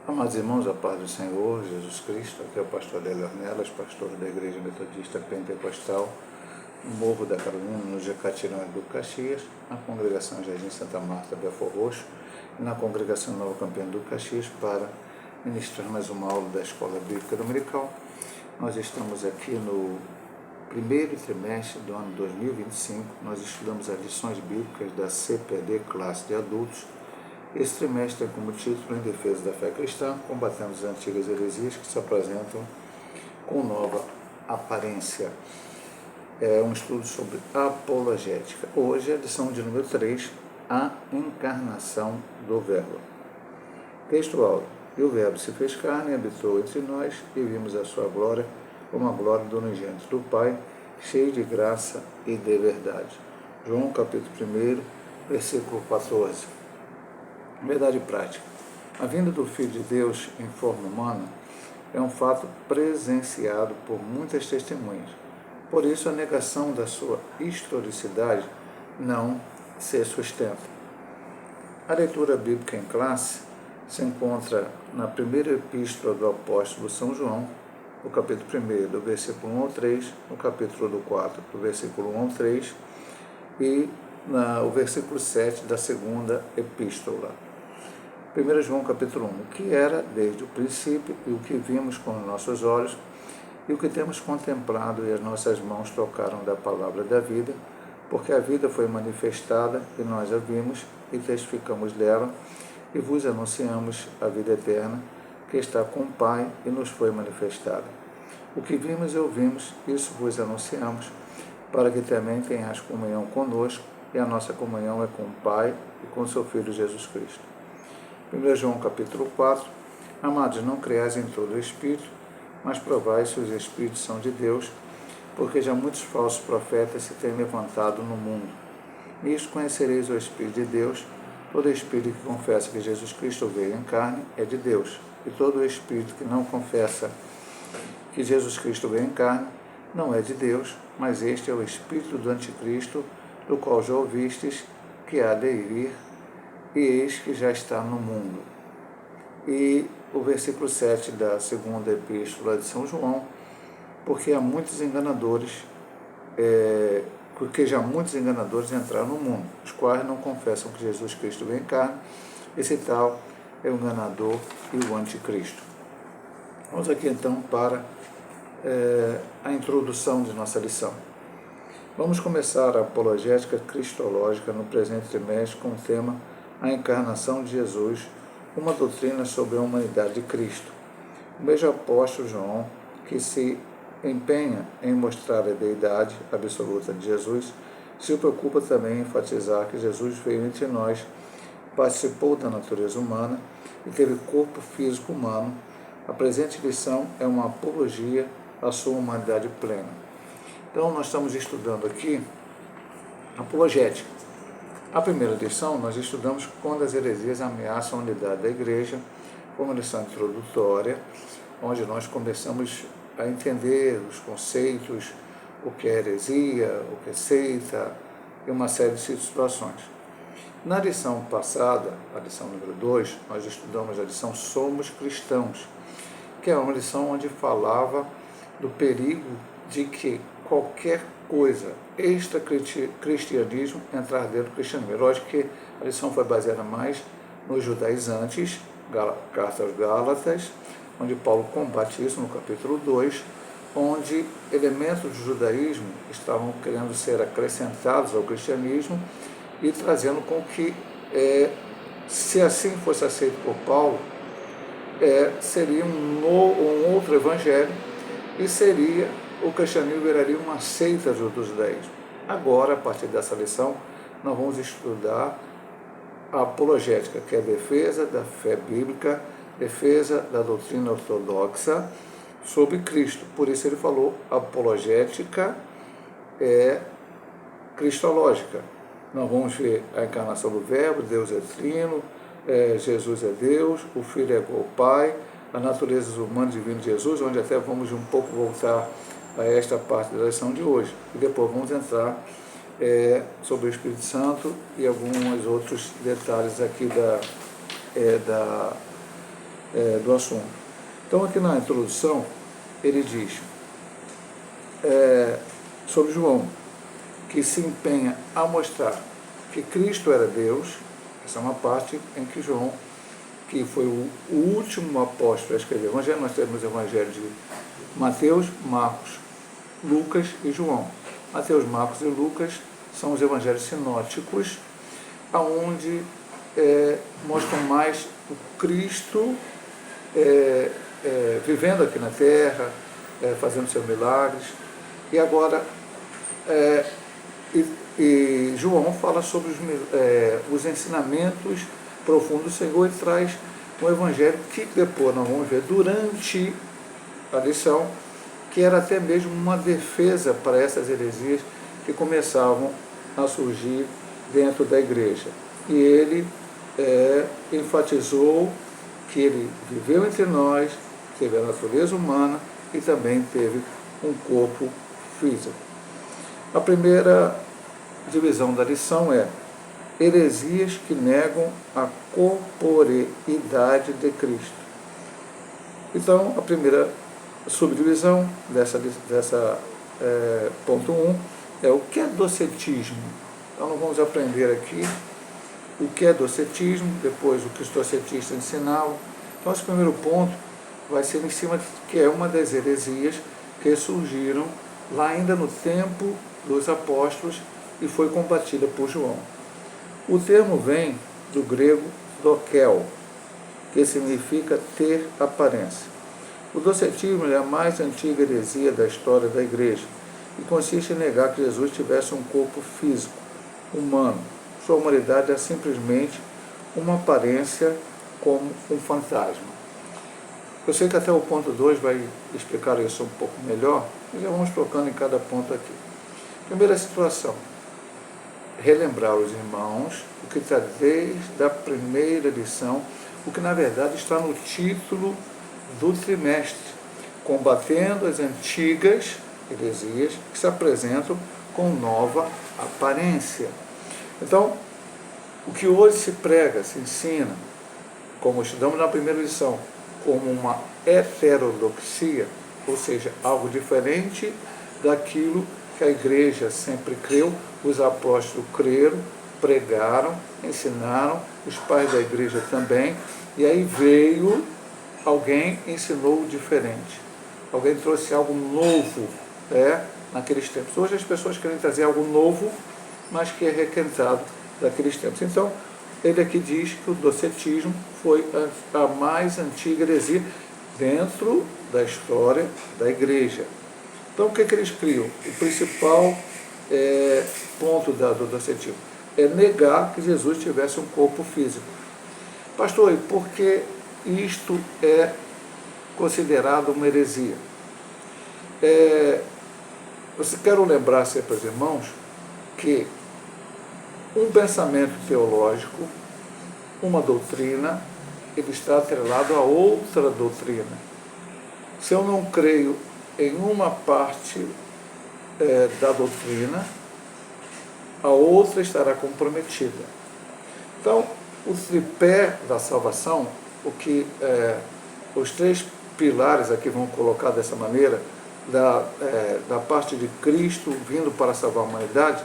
Amados irmãos, a paz do Senhor Jesus Cristo, aqui é o pastor Adélio Ornelas, pastor da Igreja Metodista Pentecostal, no Morro da Carolina, no Jecatirão do Caxias, na congregação Jardim Santa Marta, Belfor Roxo, e na congregação Nova Campião do Caxias, para ministrar mais uma aula da Escola Bíblica Dominical. Nós estamos aqui no primeiro trimestre do ano 2025, nós estudamos as lições bíblicas da CPD, classe de adultos. Esse trimestre tem como título Em Defesa da Fé Cristã, combatendo as antigas heresias que se apresentam com nova aparência. É um estudo sobre apologética. Hoje é a lição de número 3, a encarnação do Verbo. Texto áudio. E o Verbo se fez carne e habitou entre nós, e vimos a sua glória, como a glória do unigênito do Pai, cheio de graça e de verdade. João capítulo 1, versículo 14. Verdade prática. A vinda do Filho de Deus em forma humana é um fato presenciado por muitas testemunhas. Por isso, a negação da sua historicidade não se sustenta. A leitura bíblica em classe se encontra na primeira epístola do apóstolo São João, no capítulo 1, do versículo 1 ao 3, no capítulo 4, do versículo 1 ao 3, e o versículo 7 da segunda epístola. 1 João capítulo 1, o que era desde o princípio, e o que vimos com os nossos olhos, e o que temos contemplado, e as nossas mãos tocaram da palavra da vida, porque a vida foi manifestada, e nós a vimos, e testificamos dela, e vos anunciamos a vida eterna, que está com o Pai, e nos foi manifestada. O que vimos e ouvimos, isso vos anunciamos, para que também tenhas comunhão conosco, e a nossa comunhão é com o Pai e com o seu Filho Jesus Cristo. 1 João capítulo 4, amados, não creais em todo o Espírito, mas provai se os Espíritos são de Deus, porque já muitos falsos profetas se têm levantado no mundo. Nisto conhecereis o Espírito de Deus, todo Espírito que confessa que Jesus Cristo veio em carne é de Deus, e todo Espírito que não confessa que Jesus Cristo veio em carne não é de Deus, mas este é o Espírito do Anticristo, do qual já ouvistes que há de vir, e eis que já está no mundo. E o versículo 7 da segunda epístola de São João, porque há muitos enganadores, porque já muitos enganadores entraram no mundo, os quais não confessam que Jesus Cristo veio em carne. Esse tal é o enganador e o anticristo. Vamos aqui então para a introdução de nossa lição. Vamos começar a apologética cristológica no presente trimestre com o tema A Encarnação de Jesus, uma doutrina sobre a humanidade de Cristo. O mesmo apóstolo João, que se empenha em mostrar a deidade absoluta de Jesus, se preocupa também em enfatizar que Jesus veio entre nós, participou da natureza humana e teve corpo físico humano. A presente lição é uma apologia à sua humanidade plena. Então, nós estamos estudando aqui apologética. A primeira lição nós estudamos quando as heresias ameaçam a unidade da igreja, como lição introdutória, onde nós começamos a entender os conceitos, o que é heresia, o que é seita, e uma série de situações. Na lição passada, a lição número 2, nós estudamos a lição Somos Cristãos, que é uma lição onde falava do perigo de que qualquer coisa extra-cristianismo entrar dentro do cristianismo. É lógico que a lição foi baseada mais nos judaizantes, carta aos Gálatas, onde Paulo combate isso no capítulo 2, onde elementos do judaísmo estavam querendo ser acrescentados ao cristianismo e trazendo com que, se assim fosse aceito por Paulo, seria um outro evangelho e o cristianismo viraria uma seita do judaísmo. Agora, a partir dessa lição, nós vamos estudar a apologética, que é a defesa da fé bíblica, defesa da doutrina ortodoxa sobre Cristo. Por isso ele falou apologética cristológica. Nós vamos ver a encarnação do Verbo, Deus é trino, Jesus é Deus, o Filho é igual ao Pai, a natureza humana e divina de Jesus, onde até vamos um pouco voltar a esta parte da lição de hoje. E depois vamos entrar sobre o Espírito Santo e alguns outros detalhes aqui do assunto. Então, aqui na introdução, ele diz sobre João, que se empenha a mostrar que Cristo era Deus. Essa é uma parte em que João, que foi o último apóstolo a escrever o Evangelho, nós temos o Evangelho de Mateus, Marcos, Lucas e João. Mateus, Marcos e Lucas são os evangelhos sinóticos, onde mostram mais o Cristo vivendo aqui na terra, fazendo seus milagres. E agora, e João fala sobre os ensinamentos profundos do Senhor e traz um evangelho que depois nós vamos ver durante a lição, que era até mesmo uma defesa para essas heresias que começavam a surgir dentro da igreja. E ele enfatizou que ele viveu entre nós, teve a natureza humana e também teve um corpo físico. A primeira divisão da lição é heresias que negam a corporeidade de Cristo. Então, a primeira subdivisão dessa ponto 1 é o que é docetismo. Então, nós vamos aprender aqui o que é docetismo, depois o que os docetistas ensinavam. Então, esse primeiro ponto vai ser em cima de que é uma das heresias que surgiram lá ainda no tempo dos apóstolos e foi combatida por João. O termo vem do grego dokel, que significa ter aparência. O docetismo é a mais antiga heresia da história da igreja e consiste em negar que Jesus tivesse um corpo físico, humano. Sua humanidade é simplesmente uma aparência como um fantasma. Eu sei que até o ponto 2 vai explicar isso um pouco melhor, mas já vamos tocando em cada ponto aqui. Primeira situação, relembrar os irmãos o que está desde a primeira lição, o que na verdade está no título do trimestre, combatendo as antigas heresias que se apresentam com nova aparência. Então, o que hoje se prega, se ensina, como estudamos na primeira lição, como uma heterodoxia, ou seja, algo diferente daquilo que a igreja sempre creu, os apóstolos creram, pregaram, ensinaram, os pais da igreja também, e aí veio alguém ensinou diferente. Alguém trouxe algo novo naqueles tempos. Hoje as pessoas querem trazer algo novo, mas que é requentado daqueles tempos. Então, ele aqui diz que o docetismo foi a mais antiga heresia dentro da história da igreja. Então, o que eles criam? O principal ponto do docetismo é negar que Jesus tivesse um corpo físico. Pastor, e por que isto é considerado uma heresia? Eu quero lembrar sempre aos irmãos que um pensamento teológico, uma doutrina, ele está atrelado a outra doutrina. Se eu não creio em uma parte da doutrina, a outra estará comprometida. Então, o tripé da salvação, os três pilares aqui vão colocar dessa maneira, da parte de Cristo vindo para salvar a humanidade,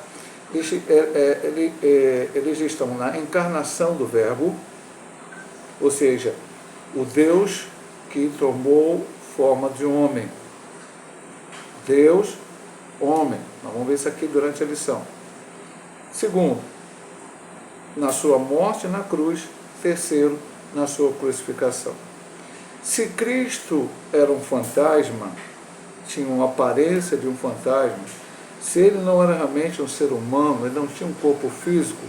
eles estão na encarnação do Verbo, ou seja, o Deus que tomou forma de homem. Deus, homem. Nós vamos ver isso aqui durante a lição. Segundo, na sua morte na cruz. Terceiro, na sua crucificação. Se Cristo era um fantasma, tinha uma aparência de um fantasma, se ele não era realmente um ser humano, ele não tinha um corpo físico,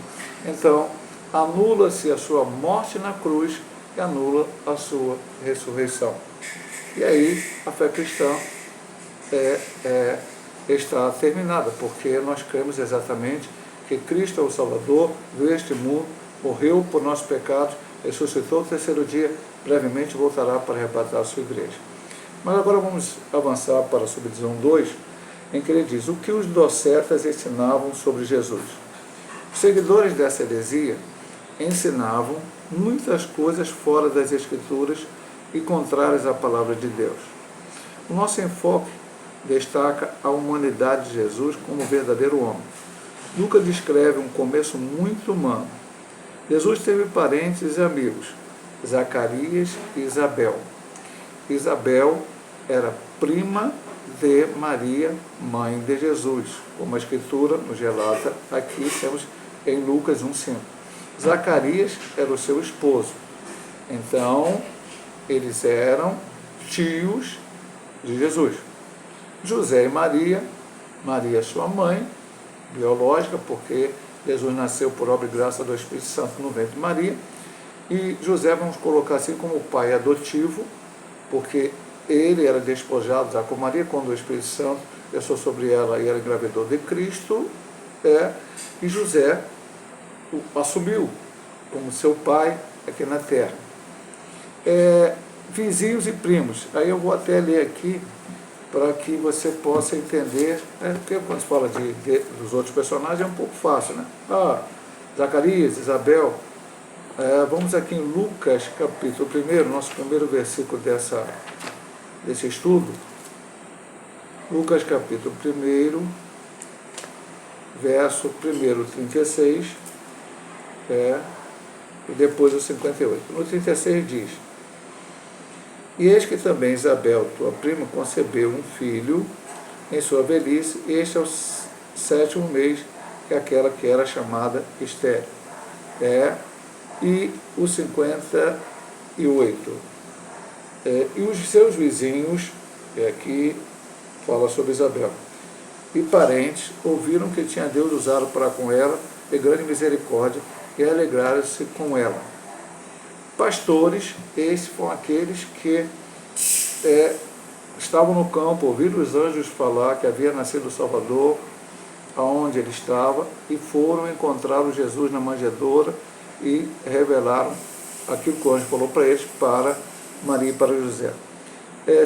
então anula-se a sua morte na cruz e anula a sua ressurreição. E aí a fé cristã está terminada, porque nós cremos exatamente que Cristo é o Salvador, veio a este mundo, morreu por nossos pecados, ressuscitou no terceiro dia, brevemente voltará para arrebatar a sua igreja. Mas agora vamos avançar para a subdivisão 2, em que ele diz o que os docetas ensinavam sobre Jesus. Os seguidores dessa heresia ensinavam muitas coisas fora das Escrituras e contrárias à palavra de Deus. O nosso enfoque destaca a humanidade de Jesus como verdadeiro homem. Lucas descreve um começo muito humano. Jesus teve parentes e amigos, Zacarias e Isabel. Isabel era prima de Maria, mãe de Jesus, como a Escritura nos relata aqui, temos em Lucas 1,5. Zacarias era o seu esposo. Então, eles eram tios de Jesus. José e Maria, Maria sua mãe, biológica, porque Jesus nasceu por obra e graça do Espírito Santo no ventre de Maria, e José vamos colocar assim como pai adotivo, porque ele era despojado já com Maria quando o Espírito Santo desceu sobre ela e ela engravidou de Cristo, e José o assumiu como seu pai aqui na terra. Vizinhos e primos, aí eu vou até ler aqui para que você possa entender, porque quando se fala dos outros personagens é um pouco fácil, né? Zacarias, Isabel. Vamos aqui em Lucas capítulo 1, nosso primeiro versículo desse estudo. Lucas capítulo 1, verso 36, e depois o 58. No 36 diz: E eis que também Isabel, tua prima, concebeu um filho em sua velhice, e este é o 7º mês, que é aquela que era chamada estéril. E o 58. E os seus vizinhos, aqui fala sobre Isabel, e parentes, ouviram que tinha Deus usado para com ela de grande misericórdia, e alegraram-se com ela. Pastores, esses foram aqueles que estavam no campo, ouviram os anjos falar que havia nascido o Salvador, aonde ele estava, e foram encontrar o Jesus na manjedoura e revelaram aquilo que o anjo falou para eles, para Maria e para José.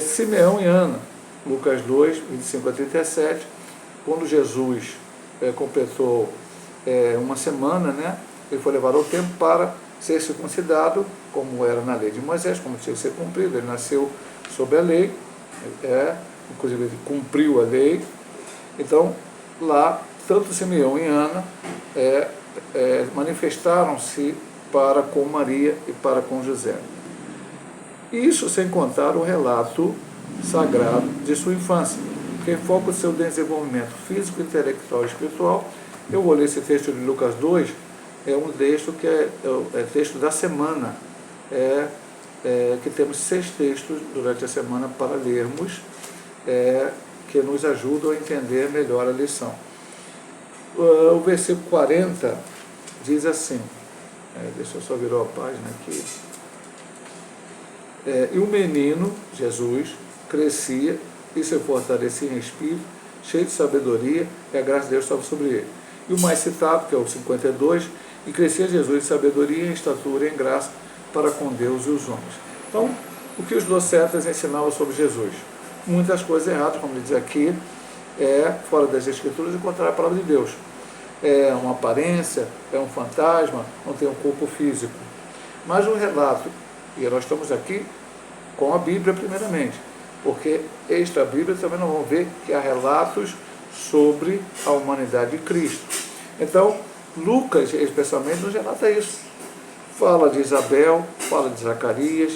Simeão e Ana, Lucas 2, 25 a 37, quando Jesus completou uma semana, né, ele foi levado ao templo para ser circuncidado, como era na lei de Moisés, como tinha que ser cumprido. Ele nasceu sob a lei, inclusive ele cumpriu a lei. Então, lá, tanto Simeão e Ana manifestaram-se para com Maria e para com José. Isso sem contar o relato sagrado de sua infância, que foca o seu desenvolvimento físico, intelectual e espiritual. Eu vou ler esse texto de Lucas 2, é um texto que é texto da semana, que temos 6 textos durante a semana para lermos, que nos ajudam a entender melhor a lição. O versículo 40 diz assim, deixa eu só virar a página aqui. E o menino, Jesus, crescia e se fortalecia em espírito, cheio de sabedoria, e a graça de Deus estava sobre ele. E o mais citado, que é o 52, e crescia Jesus em sabedoria, em estatura e em graça para com Deus e os homens. Então, o que os docetas ensinavam sobre Jesus? Muitas coisas erradas, como ele diz aqui, fora das Escrituras, encontrar a palavra de Deus. É uma aparência, é um fantasma, não tem um corpo físico. Mas o relato, e nós estamos aqui com a Bíblia primeiramente, porque esta Bíblia também nós vamos ver que há relatos sobre a humanidade de Cristo. Então, Lucas, especialmente, nos relata isso. Fala de Isabel, fala de Zacarias,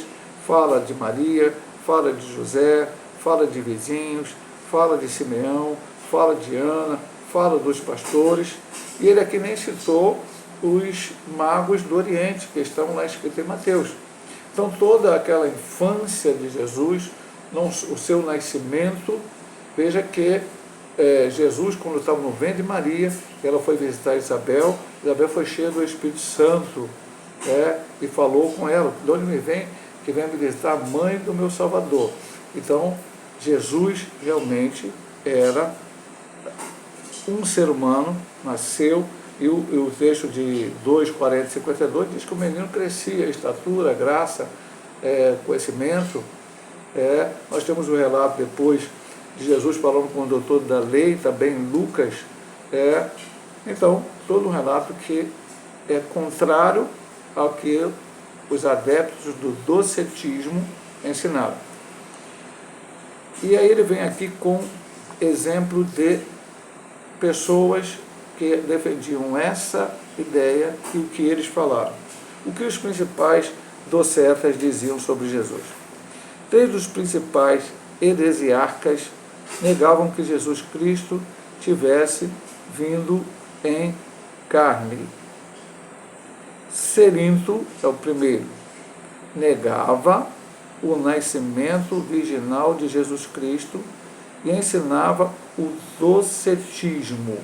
fala de Maria, fala de José, fala de vizinhos, fala de Simeão, fala de Ana, fala dos pastores, e ele aqui nem citou os magos do Oriente, que estão lá escritos em Mateus. Então, toda aquela infância de Jesus, o seu nascimento, veja que Jesus, quando estava no ventre de Maria, ela foi visitar Isabel foi cheia do Espírito Santo, e falou com ela: de onde me vem, que vem me visitar a mãe do meu Salvador. Então, Jesus realmente era um ser humano, nasceu, e o texto de 2, 40 e 52 diz que o menino crescia, estatura, graça, conhecimento. Nós temos o relato depois de Jesus falando com o doutor da lei, também em Lucas. Então, todo um relato que é contrário ao que os adeptos do docetismo ensinaram. E aí ele vem aqui com exemplo de pessoas que defendiam essa ideia e o que eles falaram. O que os principais docetas diziam sobre Jesus? 3 dos principais heresiarcas negavam que Jesus Cristo tivesse vindo em carne. Cerinto é o primeiro. Negava o nascimento virginal de Jesus Cristo e ensinava o docetismo.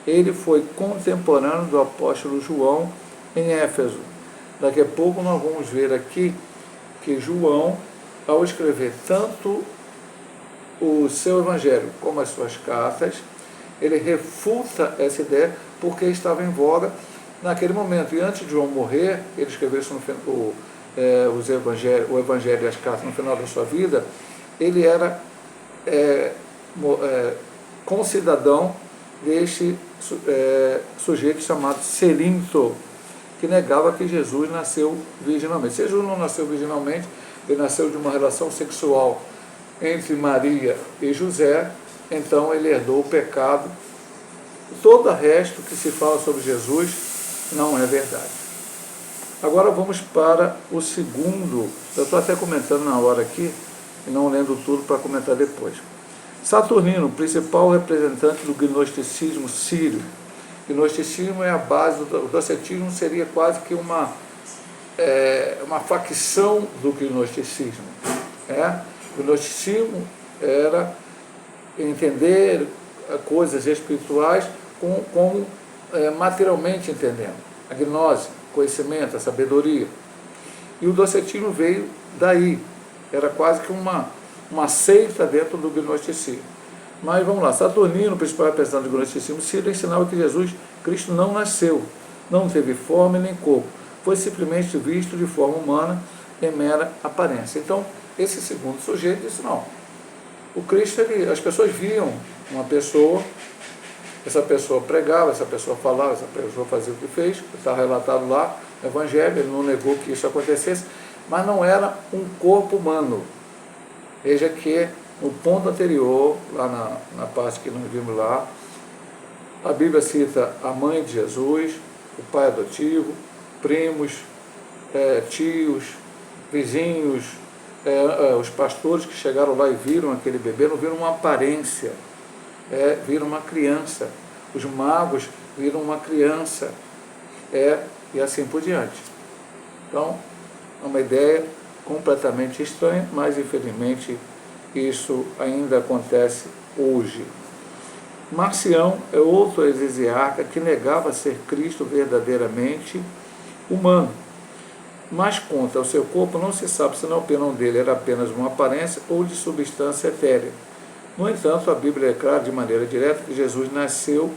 Ele foi contemporâneo do apóstolo João em Éfeso. Daqui a pouco nós vamos ver aqui que João, ao escrever tanto o seu evangelho como as suas cartas, ele refuta essa ideia porque estava em voga naquele momento. E antes de João morrer, ele escreveu isso o evangelho e as cartas no final da sua vida, ele era concidadão deste sujeito chamado Cerinto, que negava que Jesus nasceu virginalmente. Se Jesus não nasceu virginalmente, ele nasceu de uma relação sexual entre Maria e José, então ele herdou o pecado. Todo o resto que se fala sobre Jesus não é verdade. Agora vamos para o segundo, eu estou até comentando na hora aqui, e não lendo tudo para comentar depois. Saturnino, principal representante do gnosticismo sírio. Gnosticismo é a base, o docetismo seria quase que uma facção do gnosticismo. O gnosticismo era entender coisas espirituais como materialmente entendendo. A gnose, conhecimento, a sabedoria. E o docetismo veio daí. Era quase que uma seita dentro do gnosticismo. Mas vamos lá, Saturnino, principal representante do gnosticismo sírio, ensinava que Jesus Cristo não nasceu, não teve forma nem corpo, foi simplesmente visto de forma humana em mera aparência. Então, esse segundo sujeito disse, não, o Cristo, as pessoas viam uma pessoa, essa pessoa pregava, essa pessoa falava, essa pessoa fazia o que fez, está relatado lá no Evangelho, ele não negou que isso acontecesse, mas não era um corpo humano. Veja que no ponto anterior, lá na parte que nós vimos lá, a Bíblia cita a mãe de Jesus, o pai adotivo, primos, tios, vizinhos, os pastores que chegaram lá e viram aquele bebê, não viram uma aparência, viram uma criança. Os magos viram uma criança, e assim por diante. Então, é uma ideia completamente estranha, mas infelizmente isso ainda acontece hoje. Marcião é outro heresiarca que negava ser Cristo verdadeiramente humano, mas quanto ao seu corpo não se sabe se na opinião dele era apenas uma aparência ou de substância etérea. No entanto, a Bíblia declara de maneira direta que Jesus nasceu,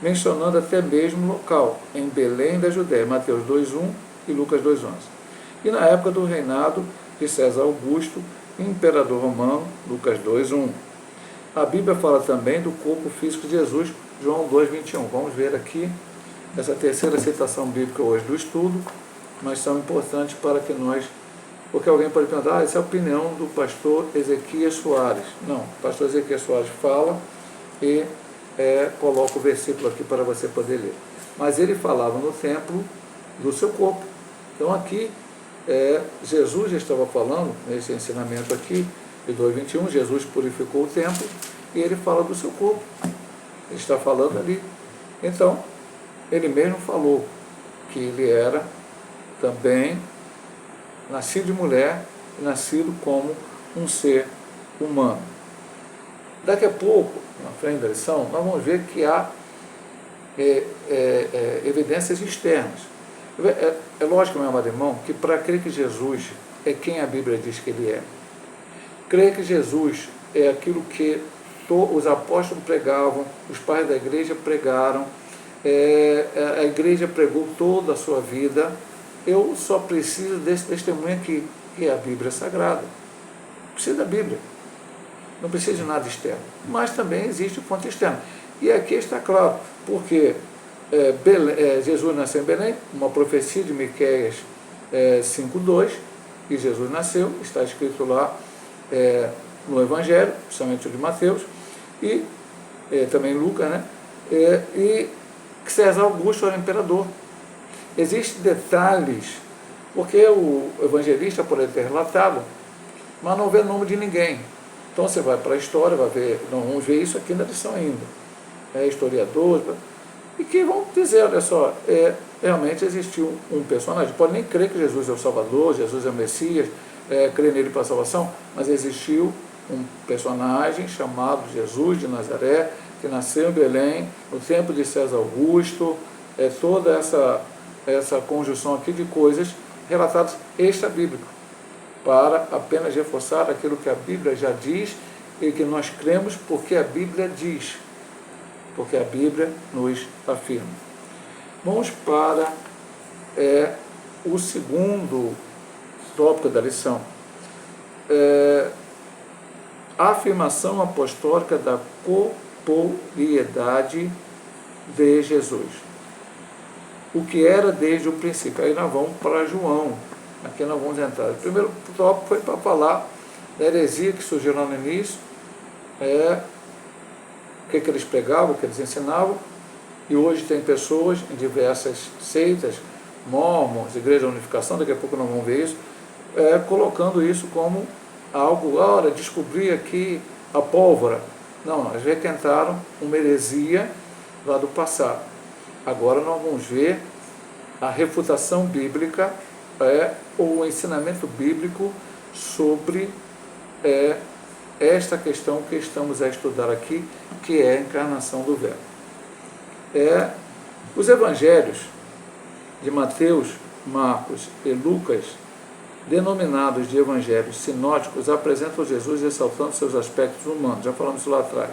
mencionando até mesmo o local, em Belém da Judéia, Mateus 2:1 e Lucas 2:11. E na época do reinado de César Augusto, imperador romano, Lucas 2:1. A Bíblia fala também do corpo físico de Jesus, João 2:21. Vamos ver aqui essa terceira citação bíblica hoje do estudo, mas são importantes para que nós... Porque alguém pode perguntar, essa é a opinião do pastor Ezequias Soares. Não, o pastor Ezequias Soares fala e coloca o versículo aqui para você poder ler. Mas ele falava no templo do seu corpo. Então aqui, Jesus já estava falando, nesse ensinamento aqui, de 2:21, Jesus purificou o templo e ele fala do seu corpo. Ele está falando ali. Então, ele mesmo falou que ele era também nascido de mulher e nascido como um ser humano. Daqui a pouco, na frente da lição, nós vamos ver que há evidências externas. É lógico, meu amado irmão, que para crer que Jesus é quem a Bíblia diz que ele é, crer que Jesus é aquilo que os apóstolos pregavam, os pais da igreja pregaram, a igreja pregou toda a sua vida, eu só preciso desse testemunho aqui, que é a Bíblia Sagrada. Precisa da Bíblia. Não precisa de nada externo. Mas também existe fonte externa. E aqui está claro, porque Jesus nasceu em Belém, uma profecia de Miqueias 5:2, que Jesus nasceu, está escrito lá no Evangelho, principalmente o de Mateus, e também Lucas, né? E que César Augusto era imperador. Existem detalhes, porque o evangelista poderia ter relatado, mas não vê o nome de ninguém. Então você vai para a história, vai ver, não vamos ver isso aqui na lição ainda. Historiadores, e que vão dizer, olha só, realmente existiu um personagem, pode nem crer que Jesus é o Salvador, Jesus é o Messias, crer nele para a salvação, mas existiu um personagem chamado Jesus de Nazaré, que nasceu em Belém, no tempo de César Augusto, toda essa conjunção aqui de coisas relatadas extra-bíblico, para apenas reforçar aquilo que a Bíblia já diz e que nós cremos porque a Bíblia diz, porque a Bíblia nos afirma. Vamos para o segundo tópico da lição. A afirmação apostólica da corporeidade de Jesus. O que era desde o princípio. Aí nós vamos para João. Aqui nós vamos entrar. O primeiro tópico foi para falar da heresia que surgiu lá no início, o que eles pregavam, o que eles ensinavam, e hoje tem pessoas em diversas seitas, mormons, Igreja da Unificação, daqui a pouco nós vamos ver isso, colocando isso como algo, olha, descobri aqui a pólvora. Não, eles requentaram uma heresia lá do passado. Agora nós vamos ver a refutação bíblica, ou o ensinamento bíblico sobre esta questão que estamos a estudar aqui, que é a encarnação do Verbo. Os evangelhos de Mateus, Marcos e Lucas, denominados de evangelhos sinóticos, apresentam Jesus ressaltando seus aspectos humanos, já falamos isso lá atrás,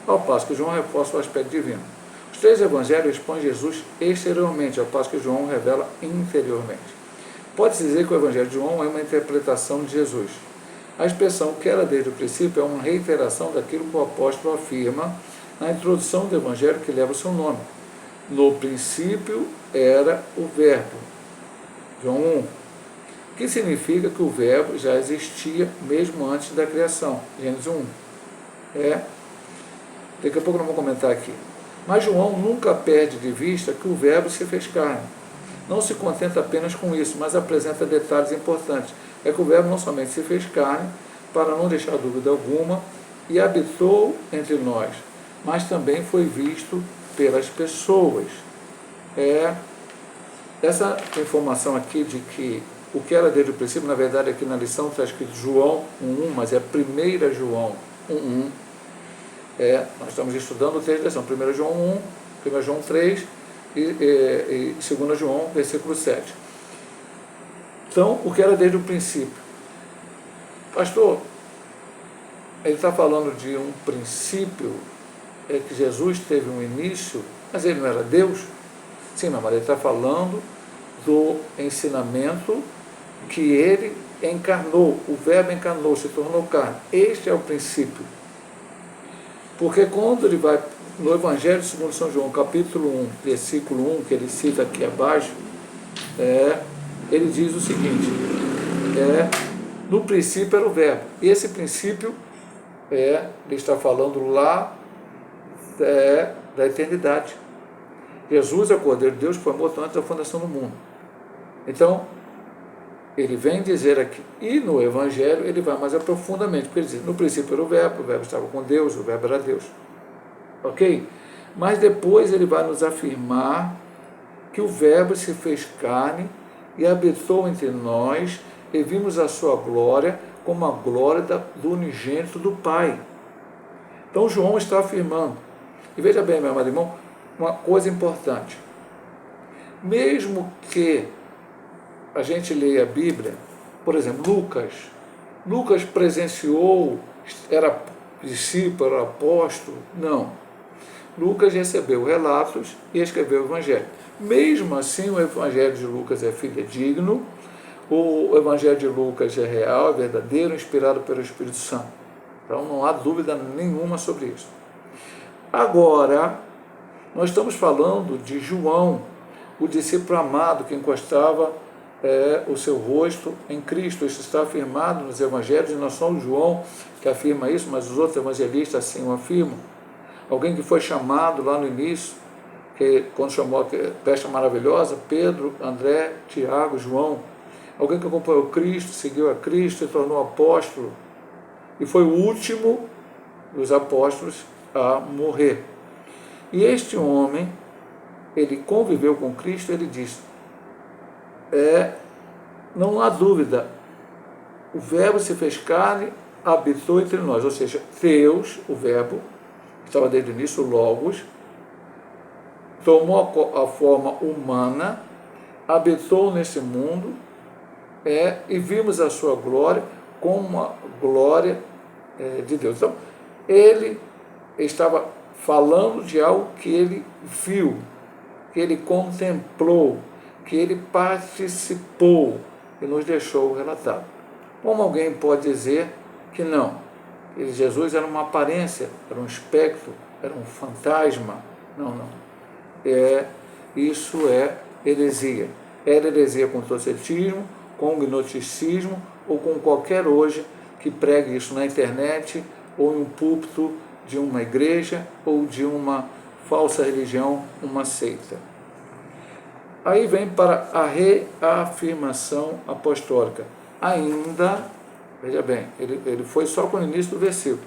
ao passo que João reforça o aspecto divino. Os três evangelhos expõem Jesus exteriormente, ao passo que João revela interiormente. Pode-se dizer que o evangelho de João é uma interpretação de Jesus. A expressão que era desde o princípio é uma reiteração daquilo que o apóstolo afirma na introdução do evangelho que leva o seu nome. No princípio era o Verbo. João 1. Que significa que o Verbo já existia mesmo antes da criação. Gênesis 1. Daqui a pouco não vou comentar aqui. Mas João nunca perde de vista que o Verbo se fez carne. Não se contenta apenas com isso, mas apresenta detalhes importantes. É que o Verbo não somente se fez carne, para não deixar dúvida alguma, e habitou entre nós, mas também foi visto pelas pessoas. Essa informação aqui de que o que era desde o princípio, na verdade aqui na lição está escrito João 1.1, mas é 1 João 1.1. Nós estamos estudando o texto da lição, 1 João 1, 1 João 3 e 2 João, versículo 7. Então, o que era desde o princípio? Pastor, ele está falando de um princípio, que Jesus teve um início, mas ele não era Deus? Sim, mas ele está falando do ensinamento que ele encarnou, o Verbo encarnou, se tornou carne. Este é o princípio. Porque quando ele vai no Evangelho segundo São João, capítulo 1, versículo 1, que ele cita aqui abaixo, ele diz o seguinte, no princípio era o Verbo. E esse princípio, ele está falando lá da eternidade. Jesus é o Cordeiro de Deus que foi morto antes da fundação do mundo. Então, ele vem dizer aqui, e no Evangelho ele vai mais profundamente, porque ele diz, no princípio era o Verbo estava com Deus, o Verbo era Deus. Ok? Mas depois ele vai nos afirmar que o Verbo se fez carne e habitou entre nós, e vimos a sua glória como a glória do unigênito do Pai. Então João está afirmando, e veja bem, meu amado irmão, uma coisa importante, mesmo que a gente leia a Bíblia, por exemplo, Lucas presenciou, era discípulo, era apóstolo? Não. Lucas recebeu relatos e escreveu o Evangelho. Mesmo assim, o Evangelho de Lucas é fidedigno, o Evangelho de Lucas é real, é verdadeiro, inspirado pelo Espírito Santo. Então não há dúvida nenhuma sobre isso. Agora, nós estamos falando de João, o discípulo amado que encostava o seu rosto em Cristo. Isso está afirmado nos evangelhos, e não só o João que afirma isso, mas os outros evangelistas assim o afirmam. Alguém que foi chamado lá no início, que quando chamou a peste maravilhosa, Pedro, André, Tiago, João, alguém que acompanhou Cristo, seguiu a Cristo, se tornou apóstolo, e foi o último dos apóstolos a morrer. E este homem, ele conviveu com Cristo, ele diz, não há dúvida, o verbo se fez carne, habitou entre nós, ou seja, Deus, o verbo, que estava desde o início, o Logos, tomou a forma humana, habitou nesse mundo, e vimos a sua glória como uma glória de Deus. Então, ele estava falando de algo que ele viu, que ele contemplou, que ele participou e nos deixou relatado. Como alguém pode dizer que não? Que Jesus era uma aparência, era um espectro, era um fantasma? Não. Isso é heresia. Era heresia com o docetismo, com o gnosticismo ou com qualquer hoje que pregue isso na internet ou em um púlpito de uma igreja ou de uma falsa religião, uma seita. Aí vem para a reafirmação apostólica. Ainda, veja bem, ele foi só com o início do versículo.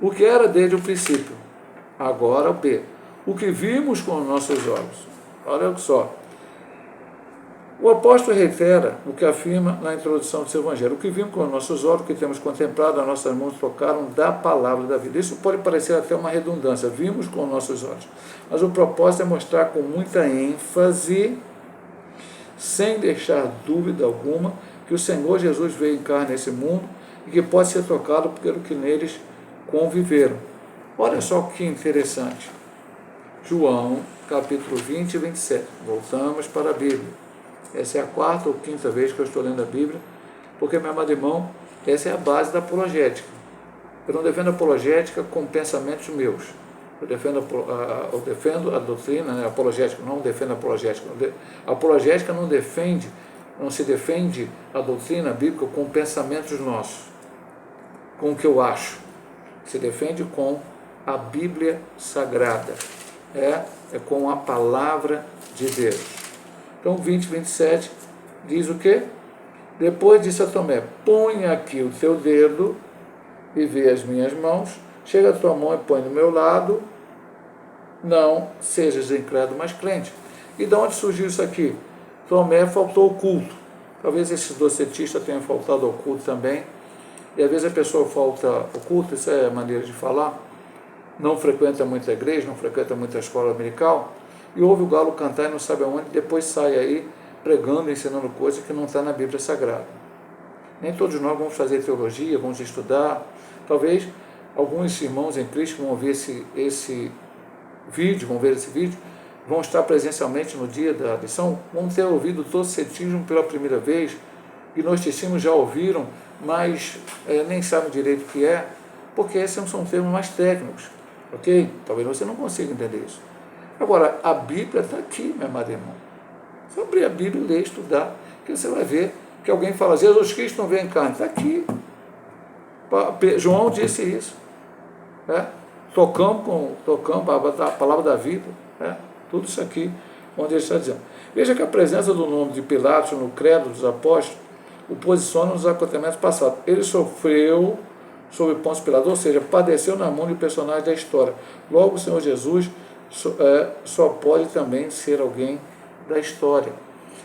O que era desde o princípio. Agora o B. O que vimos com os nossos olhos. Olha só. O apóstolo reitera o que afirma na introdução do seu evangelho. O que vimos com os nossos olhos, o que temos contemplado, as nossas mãos tocaram da palavra da vida. Isso pode parecer até uma redundância. Vimos com os nossos olhos. Mas o propósito é mostrar com muita ênfase, sem deixar dúvida alguma, que o Senhor Jesus veio em carne nesse mundo e que pode ser tocado pelo que neles conviveram. Olha só que interessante. João, capítulo 20 e 27. Voltamos para a Bíblia. Essa é a quarta ou quinta vez que eu estou lendo a Bíblia, porque, meu amado irmão, essa é a base da apologética. Eu não defendo a apologética com pensamentos meus. Eu defendo a doutrina, né, apologética, não defendo a apologética. A apologética não se defende a doutrina bíblica com pensamentos nossos, com o que eu acho. Se defende com a Bíblia Sagrada, com a palavra de Deus. Então, 20, 27 diz o quê? Depois disse a Tomé, põe aqui o teu dedo e vê as minhas mãos, chega a tua mão e põe no meu lado, não sejas incrédulo, mas crente. E de onde surgiu isso aqui? Tomé faltou o culto. Talvez esse docetista tenha faltado ao culto também. E às vezes a pessoa falta o culto, isso é maneira de falar, não frequenta muita igreja, não frequenta muita escola dominical, e ouve o galo cantar e não sabe aonde, depois sai aí pregando, ensinando coisas que não está na Bíblia Sagrada. Nem todos nós vamos fazer teologia, vamos estudar. Talvez alguns irmãos em Cristo vão ver esse vídeo, vão estar presencialmente no dia da lição, vão ter ouvido docetismo pela primeira vez, gnosticismo já ouviram, mas nem sabem direito o que é, porque esses são termos mais técnicos, ok? Talvez você não consiga entender isso. Agora, a Bíblia está aqui, meu amado irmão. Você abrir a Bíblia e ler, estudar, que você vai ver que alguém fala, Jesus Cristo não veio em carne. Está aqui. João disse isso. Tocamos a palavra da vida. Tudo isso aqui, onde ele está dizendo. Veja que a presença do nome de Pilatos no credo dos apóstolos o posiciona nos acontecimentos passados. Ele sofreu sob Pôncio Pilatos, ou seja, padeceu na mão de personagens da história. Logo, o Senhor Jesus só pode também ser alguém da história.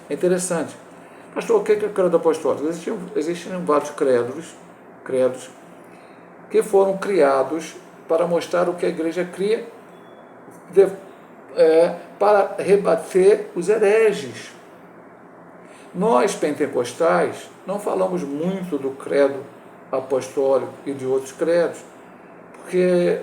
É interessante. Pastor, o que é o credo apostólico? Existem vários credos que foram criados para mostrar o que a igreja cria, para rebater os hereges. Nós, pentecostais, não falamos muito do credo apostólico e de outros credos, porque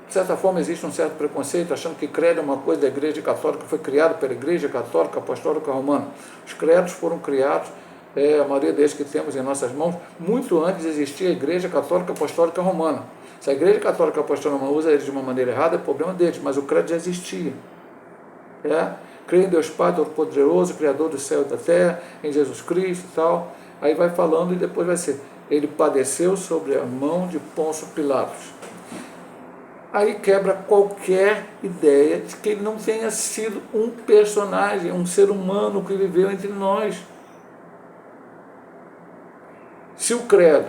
de certa forma existe um certo preconceito, achando que credo é uma coisa da Igreja Católica, foi criado pela Igreja Católica Apostólica Romana. Os credos foram criados, a maioria deles que temos em nossas mãos, muito antes existia a Igreja Católica Apostólica Romana. Se a Igreja Católica Apostólica Romana usa eles de uma maneira errada, é problema deles, mas o credo já existia. creio em Deus Pai Todo-Poderoso, Criador do céu e da terra, em Jesus Cristo e tal. Aí vai falando e depois vai ser, ele padeceu sobre a mão de Pôncio Pilatos. Aí quebra qualquer ideia de que ele não tenha sido um personagem, um ser humano que viveu entre nós. Se o credo,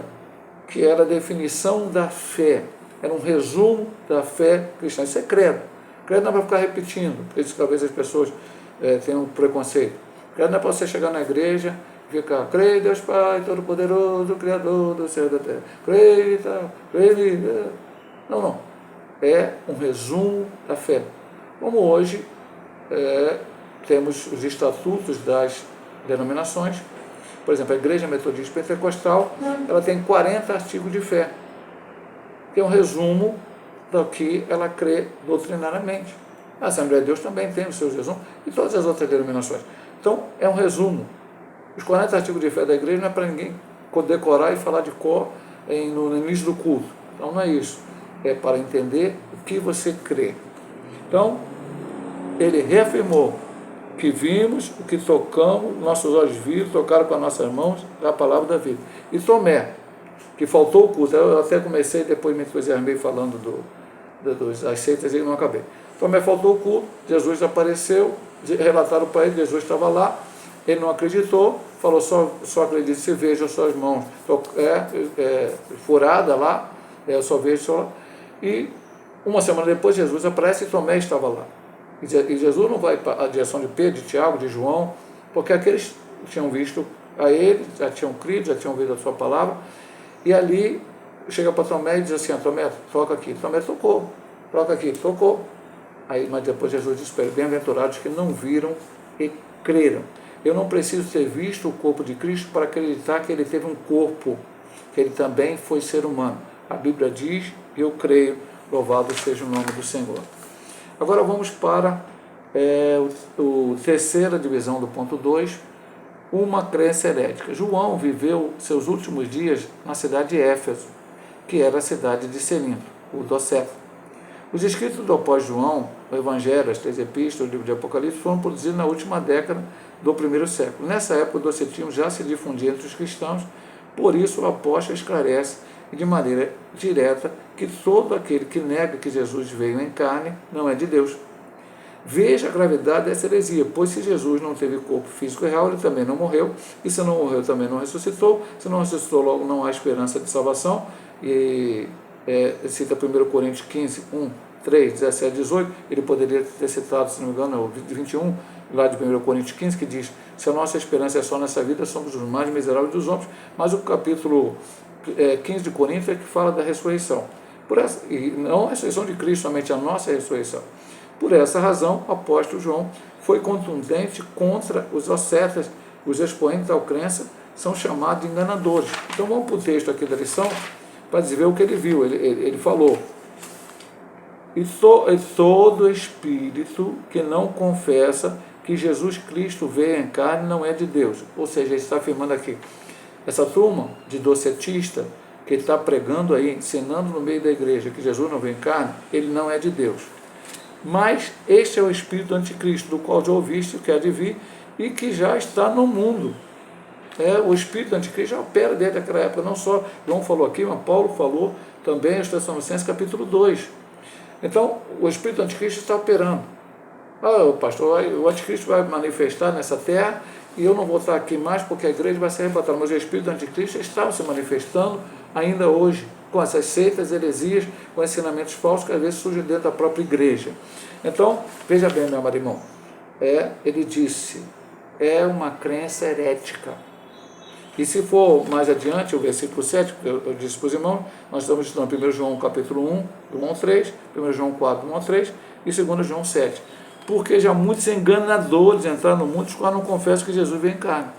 que era a definição da fé, era um resumo da fé cristã, isso é credo. Credo não é para ficar repetindo, por isso que talvez as pessoas tenham um preconceito. Credo não é para você chegar na igreja e ficar, creio em Deus Pai Todo-Poderoso, Criador do céu e da terra, creio e tal, creio. Não, não. É um resumo da fé. Como hoje temos os estatutos das denominações, por exemplo, a Igreja Metodista Pentecostal, ela tem 40 artigos de fé, que é um resumo do que ela crê doutrinariamente. A Assembleia de Deus também tem os seus resumos, e todas as outras denominações. Então, é um resumo. Os 40 artigos de fé da igreja não é para ninguém decorar e falar de cor no início do culto. Então, não é isso. É para entender o que você crê. Então, ele reafirmou que vimos, o que tocamos, nossos olhos viram, tocaram com as nossas mãos, é a palavra da vida. E Tomé, que faltou o culto, eu até comecei, depois me entusiasmei falando das seitas e não acabei. Tomé faltou o culto, Jesus apareceu, relataram para ele, Jesus estava lá, ele não acreditou, falou, só acredite se veja as suas mãos furada lá, eu só vejo só. E uma semana depois Jesus aparece e Tomé estava lá. E Jesus não vai para a direção de Pedro, de Tiago, de João, porque aqueles tinham visto a ele, já tinham crido, já tinham ouvido a sua palavra, e ali chega para Tomé e diz assim, Tomé, toca aqui. Tomé tocou, toca aqui, tocou. Aí, mas depois Jesus disse para ele, bem-aventurados que não viram e creram. Eu não preciso ter visto o corpo de Cristo para acreditar que ele teve um corpo, que ele também foi ser humano. A Bíblia diz, e eu creio, louvado seja o nome do Senhor. Agora vamos para a terceira divisão do ponto 2, uma crença herética. João viveu seus últimos dias na cidade de Éfeso, que era a cidade de Celinto, o Doceta. Os escritos do apóstolo João, o Evangelho, as 3 epístolas, o livro de Apocalipse, foram produzidos na última década do primeiro século. Nessa época, o docetismo já se difundia entre os cristãos, por isso o apóstolo esclarece de maneira direta que todo aquele que nega que Jesus veio em carne não é de Deus. Veja a gravidade dessa heresia, pois se Jesus não teve corpo físico real, ele também não morreu, e se não morreu, também não ressuscitou, se não ressuscitou, logo não há esperança de salvação, e cita 1 Coríntios 15, 1, 3, 17, 18, ele poderia ter citado, se não me engano, o 21, lá de 1 Coríntios 15, que diz, se a nossa esperança é só nessa vida, somos os mais miseráveis dos homens, mas o capítulo 15 de Coríntios é que fala da ressurreição, e não a ressurreição de Cristo, somente a nossa ressurreição. Por essa razão, o apóstolo João foi contundente contra os docetas, os expoentes da crença são chamados de enganadores. Então vamos para o texto aqui da lição, para dizer o que ele viu. Ele falou, e todo espírito que não confessa que Jesus Cristo veio em carne não é de Deus. Ou seja, ele está afirmando aqui, essa turma de docetista, que ele está pregando aí, ensinando no meio da igreja que Jesus não veio em carne, ele não é de Deus. Mas este é o espírito do anticristo, do qual já ouviste, que há de vir, e que já está no mundo. O espírito do anticristo já opera desde aquela época, não só João falou aqui, mas Paulo falou também em Tessalonicenses capítulo 2. Então, o espírito do anticristo está operando. Pastor, o anticristo vai manifestar nessa terra, e eu não vou estar aqui mais porque a igreja vai ser arrebatada, mas o espírito do anticristo está se manifestando ainda hoje, com essas seitas, heresias, com ensinamentos falsos que às vezes surgem dentro da própria igreja. Então, veja bem, meu amado irmão, ele disse, é uma crença herética. E se for mais adiante, o versículo 7, eu disse para os irmãos, nós estamos estudando 1 João capítulo 1, do 1 ao 3, 1 João 4, do 1 ao 3, e 2 João 7. Porque já muitos enganadores entraram no mundo, os quais não confessam que Jesus veio em carne.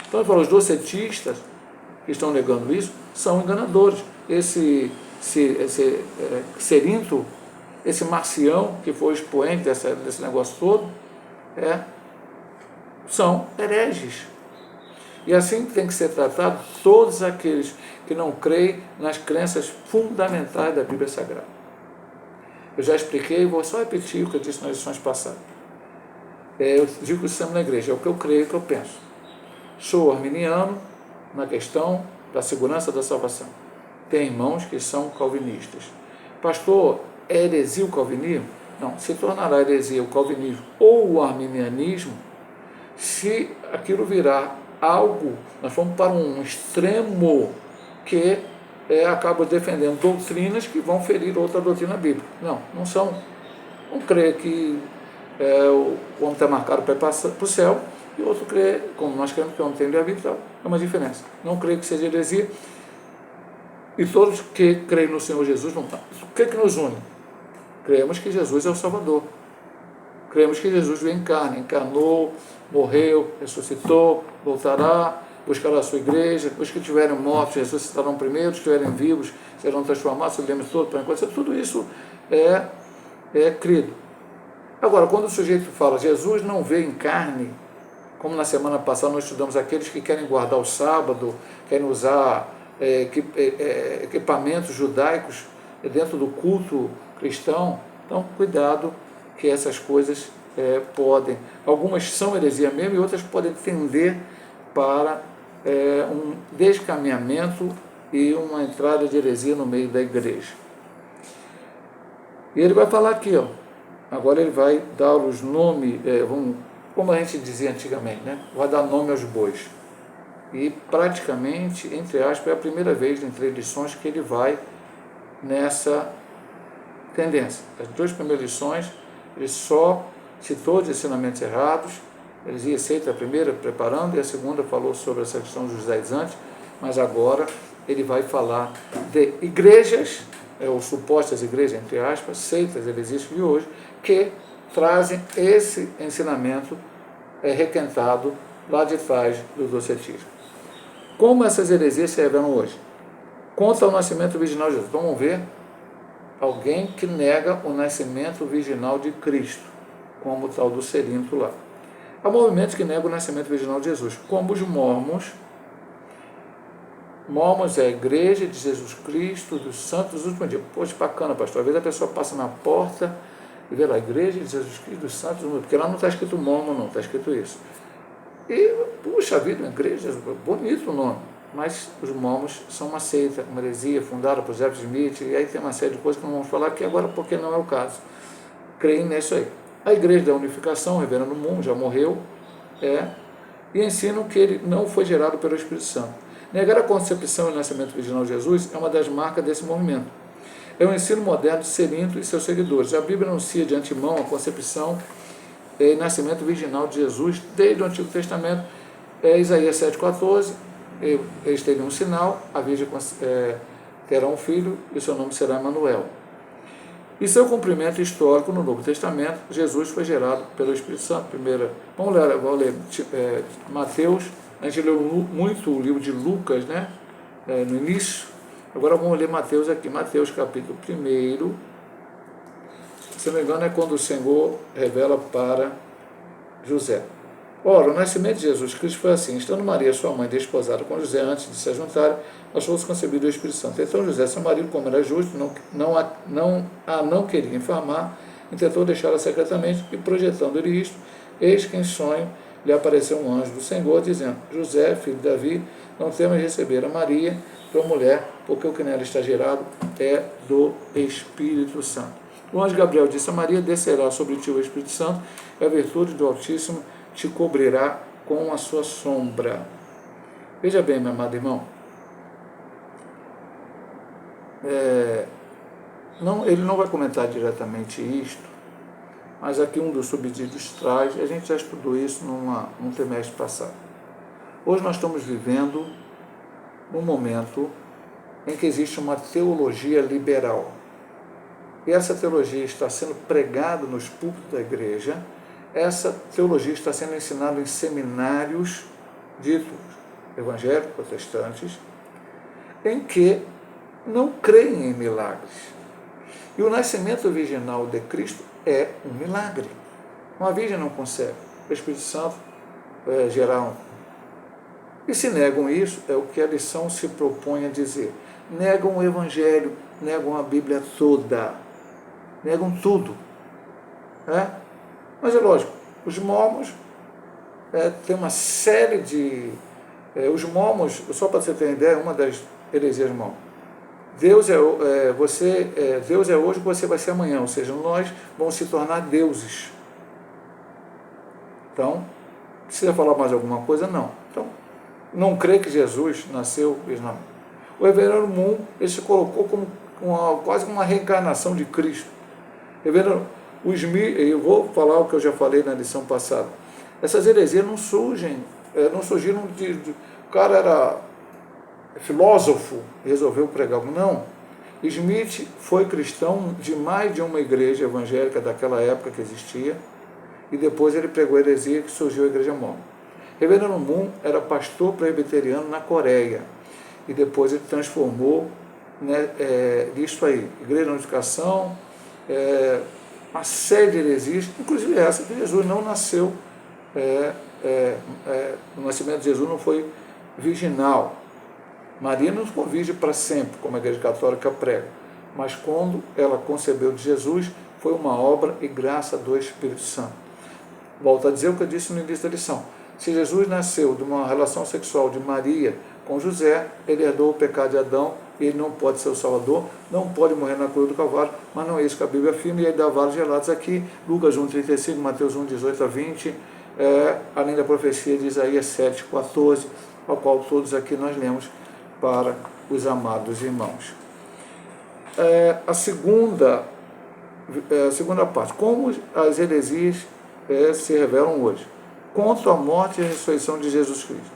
Então, ele falou, os docetistas que estão negando isso, são enganadores. Esse Celinto, esse Marcião, que foi o expoente desse negócio todo, são hereges. E assim tem que ser tratado todos aqueles que não creem nas crenças fundamentais da Bíblia Sagrada. Eu já expliquei, vou só repetir o que eu disse nas lições passadas. eu digo isso sempre na igreja, é o que eu creio, é o que eu penso. Sou arminiano na questão da segurança da salvação. Tem irmãos que são calvinistas. Pastor, é heresia o calvinismo? Não, se tornará heresia o calvinismo ou o arminianismo se aquilo virar algo, nós vamos para um extremo que acaba defendendo doutrinas que vão ferir outra doutrina bíblica. Não, não são. Um crê que o homem está marcado para ir para o céu, e outro crê, como nós cremos que o homem tem livre-arbítrio, então, é uma diferença. Não creio que seja heresia, e todos que creem no Senhor Jesus não estão. O que nos une? Cremos que Jesus é o Salvador. Cremos que Jesus veio em carne, encarnou, morreu, ressuscitou, voltará, buscará a sua igreja. Os que estiverem mortos ressuscitarão primeiro, os que estiverem vivos serão transformados, seremos todos para encontrar. Tudo isso é crido. Agora, quando o sujeito fala, Jesus não veio em carne, como na semana passada nós estudamos aqueles que querem guardar o sábado, querem usar equipamentos judaicos dentro do culto cristão, então cuidado que essas coisas podem, algumas são heresia mesmo e outras podem tender para um descaminhamento e uma entrada de heresia no meio da igreja. E ele vai falar aqui, agora ele vai dar os nomes, como a gente dizia antigamente, né? Vai dar nome aos bois. E praticamente, entre aspas, é a primeira vez em 3 lições que ele vai nessa tendência. As 2 primeiras lições, ele só citou os ensinamentos errados, ele aceita a primeira, preparando, e a segunda falou sobre essa questão dos 10 antes, mas agora ele vai falar de igrejas, ou supostas igrejas, entre aspas, seitas, heresias de hoje, que trazem esse ensinamento requentado lá de trás do docetismo. Como essas heresias se revelam hoje? Contra o nascimento virginal de Jesus. Então vamos ver alguém que nega o nascimento virginal de Cristo, como o tal do Cerinto lá. Há movimentos que negam o nascimento virginal de Jesus, como os mormons. Mormons é a igreja de Jesus Cristo, dos santos dos últimos dias. Poxa, bacana, pastor. Às vezes a pessoa passa na porta e vê lá, a igreja de Jesus Cristo, dos santos dos últimos dias, porque lá não está escrito mormon, não, está escrito isso. E, puxa vida, uma igreja, bonito o nome, mas os mormons são uma seita, uma heresia fundada por Joseph Smith, e aí tem uma série de coisas que não vamos falar aqui agora, porque não é o caso. Creem nisso aí. A igreja da unificação, reverendo Moon, já morreu, e ensinam que ele não foi gerado pelo Espírito Santo. Negar a concepção e o nascimento virginal de Jesus é uma das marcas desse movimento. É um ensino moderno de Cerinto e seus seguidores. A Bíblia anuncia de antemão a concepção e nascimento virginal de Jesus desde o Antigo Testamento. Isaías 7,14, eles teriam um sinal, a Virgem terá um filho e o seu nome será Emanuel. E seu cumprimento histórico no Novo Testamento, Jesus foi gerado pelo Espírito Santo. Vamos ler Mateus. A gente leu muito o livro de Lucas, né? No início. Agora vamos ler Mateus aqui. Mateus capítulo 1. Se não me engano, é quando o Senhor revela para José. Ora, o nascimento de Jesus Cristo foi assim. Estando Maria, sua mãe, desposada com José, antes de se juntarem, achou-se concebido do Espírito Santo. Então José, seu marido, como era justo, não queria infamar, intentou deixá-la secretamente, e projetando-lhe isto, eis que em sonho lhe apareceu um anjo do Senhor, dizendo: José, filho de Davi, não temas receber a Maria, tua mulher, porque o que nela está gerado é do Espírito Santo. O anjo Gabriel disse a Maria: descerá sobre ti o Espírito Santo, e a virtude do Altíssimo te cobrirá com a sua sombra. Veja bem, meu amado irmão, ele não vai comentar diretamente isto, mas aqui um dos subsídios traz, a gente já estudou isso num trimestre passado. Hoje nós estamos vivendo num momento em que existe uma teologia liberal. E essa teologia está sendo pregada nos púlpitos da igreja, essa teologia está sendo ensinada em seminários ditos evangélicos, protestantes, em que não creem em milagres. E o nascimento virginal de Cristo é um milagre. Uma virgem não consegue. O Espírito Santo gerar um. E se negam isso, é o que a lição se propõe a dizer. Negam o Evangelho, negam a Bíblia toda, negam tudo. Mas é lógico, Os mormons tem uma série de... os mormons, só para você ter ideia, uma das heresias mormons, Deus é hoje o que você vai ser amanhã, ou seja, nós vamos se tornar deuses. Então, precisa falar mais alguma coisa? Não. Então, não crê que Jesus nasceu, não. O reverendo Moon, ele se colocou como quase uma reencarnação de Cristo. Reverendo, o Smith, eu vou falar o que eu já falei na lição passada, essas heresias não surgiram o cara era filósofo, resolveu pregar. Não. Smith foi cristão de mais de uma igreja evangélica daquela época que existia, e depois ele pregou a heresia que surgiu a igreja mormon. Reverendo Moon era pastor presbiteriano na Coreia, e depois ele transformou, né, isso aí, Igreja da Unificação, uma série de heresias, inclusive essa que Jesus não nasceu, o nascimento de Jesus não foi virginal. Maria não ficou virgem para sempre, como a Igreja Católica prega, mas quando ela concebeu de Jesus, foi uma obra e graça do Espírito Santo. Volto a dizer o que eu disse no início da lição. Se Jesus nasceu de uma relação sexual de Maria com José, ele herdou o pecado de Adão, ele não pode ser o Salvador, não pode morrer na cruz do Calvário, mas não é isso que a Bíblia afirma, e ele dá vários relatos aqui, Lucas 1,35, Mateus 1, 18 a 20, além da profecia de Isaías 7, 14, ao qual todos aqui nós lemos para os amados irmãos. A segunda parte, como as heresias se revelam hoje, contra a morte e a ressurreição de Jesus Cristo.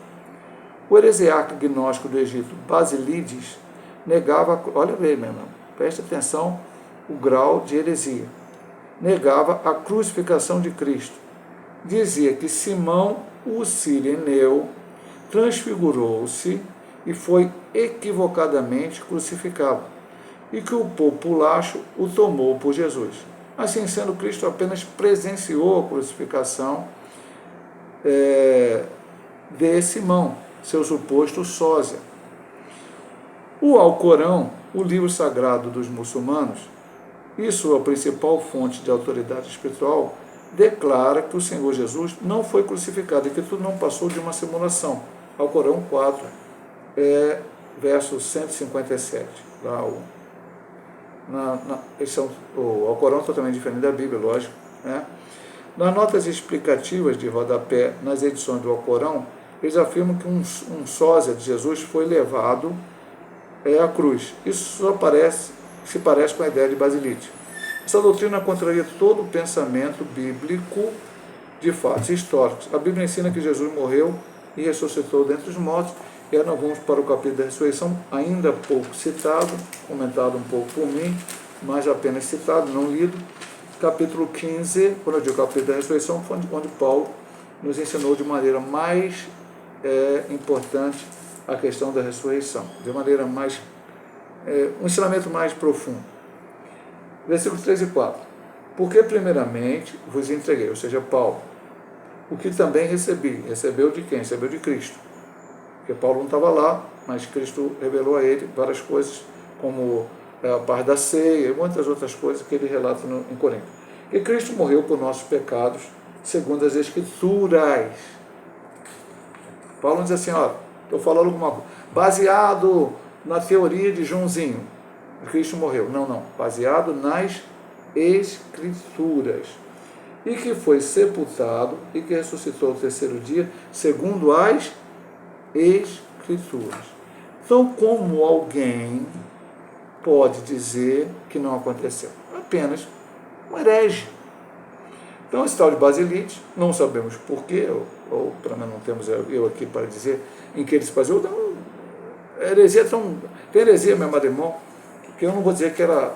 O heresiarca gnóstico do Egito, Basílides, negava, olha bem, meu irmão, preste atenção o grau de heresia, negava a crucificação de Cristo. Dizia que Simão, o Cireneu, transfigurou-se e foi equivocadamente crucificado, e que o populacho o tomou por Jesus. Assim sendo, Cristo apenas presenciou a crucificação de Simão, seu suposto sósia. O Alcorão, o livro sagrado dos muçulmanos, e sua principal fonte de autoridade espiritual, declara que o Senhor Jesus não foi crucificado e que tudo não passou de uma simulação. Alcorão 4, verso 157. Lá o Alcorão é totalmente diferente da Bíblia, lógico, né? Nas notas explicativas de rodapé, nas edições do Alcorão, eles afirmam que um sósia de Jesus foi levado à cruz. Isso se parece com a ideia de Basílides. Essa doutrina contraria todo o pensamento bíblico de fatos históricos. A Bíblia ensina que Jesus morreu e ressuscitou dentre os mortos, e nós vamos para o capítulo da ressurreição, ainda pouco citado, comentado um pouco por mim, mas apenas citado, não lido. Capítulo 15, quando eu digo capítulo da ressurreição, foi onde Paulo nos ensinou de maneira mais importante a questão da ressurreição, de maneira mais, um ensinamento mais profundo. Versículos 3 e 4. Porque primeiramente vos entreguei, ou seja, Paulo, o que também recebi. Recebeu de quem? Recebeu de Cristo. Porque Paulo não estava lá, mas Cristo revelou a ele várias coisas, como a parte da ceia e muitas outras coisas que ele relata em Coríntios. Que Cristo morreu por nossos pecados, segundo as Escrituras. Paulo diz assim, estou falando alguma coisa, baseado na teoria de Joãozinho, Cristo morreu. Não, baseado nas Escrituras. E que foi sepultado e que ressuscitou ao terceiro dia, segundo as Escrituras. Então, como alguém pode dizer que não aconteceu? Apenas um herege. Então, esse tal de Basílides, não sabemos porquê, ou pelo menos não temos eu aqui para dizer em que ele se baseou. Heresia tem heresia, meu amado irmão, que eu não vou dizer que ela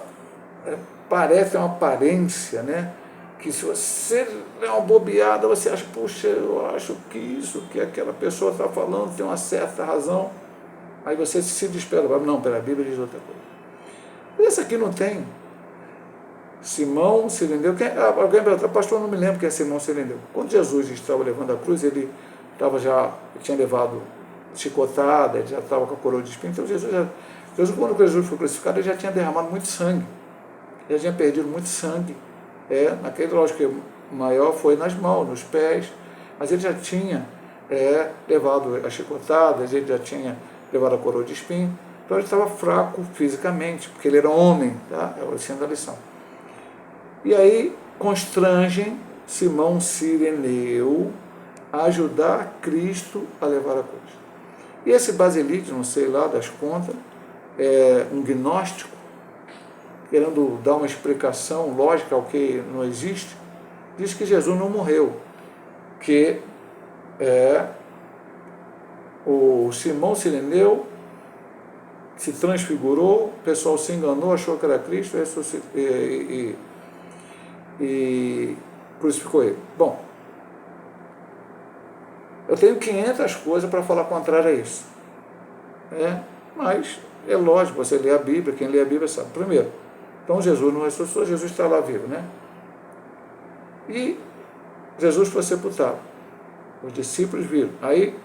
parece uma aparência, né? Que se você é uma bobeada, você acha, puxa, eu acho que isso que aquela pessoa está falando tem uma certa razão, aí você se desespera, não, pela Bíblia diz outra coisa. Esse aqui não tem. Simão Cireneu, alguém pergunta, pastor, não me lembro quem é Simão Cireneu. Quando Jesus estava levando a cruz, ele tinha levado chicotada, ele já estava com a coroa de espinho, então quando Jesus foi crucificado, ele já tinha derramado muito sangue, ele já tinha perdido muito sangue, lógico que maior foi nas mãos, nos pés, mas ele já tinha levado as chicotadas, ele já tinha levado a coroa de espinho, então ele estava fraco fisicamente, porque ele era homem, tá? É o ensino da lição. E aí constrangem Simão Cireneu a ajudar Cristo a levar a cruz. E esse Basilite, não sei lá das contas, um gnóstico, querendo dar uma explicação lógica ao que não existe, diz que Jesus não morreu, que o Simão Cireneu se transfigurou, o pessoal se enganou, achou que era Cristo e crucificou ele. Bom, eu tenho 500 coisas para falar contrário a isso. Mas é lógico, você lê a Bíblia, quem lê a Bíblia sabe. Primeiro, então Jesus não ressuscitou, Jesus está lá vivo, né? E Jesus foi sepultado. Os discípulos viram. Aí